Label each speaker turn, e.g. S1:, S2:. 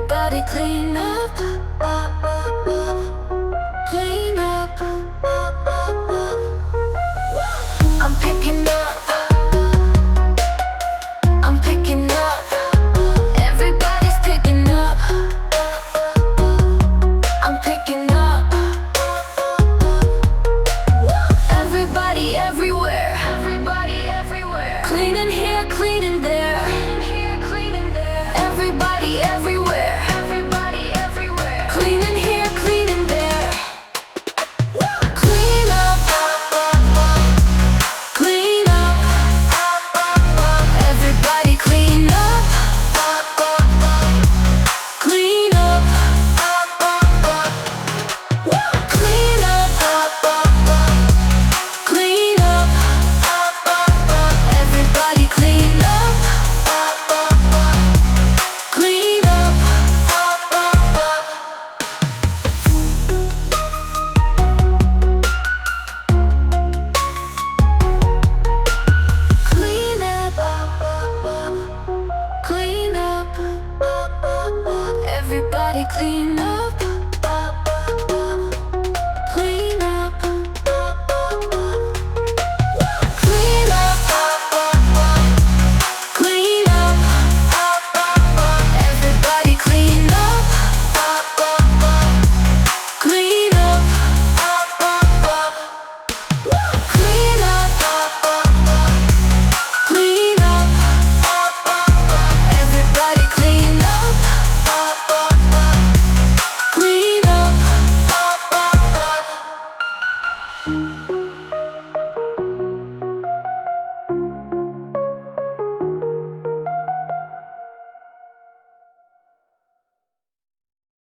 S1: Everybody clean up, clean up. I'm picking up, I'm picking up. Everybody's picking up, I'm picking up. Everybody everywhere, everybody everywhere. Cleaning here, cleaning there, cleaning there. Everybody everywhere, everybody everywhere. Cleaning here, cleaning there. Clean up, clean up. Everybody clean up, clean up. Clean up, clean up. Everybody clean up, clean up. Clean up, clean up. Everybody clean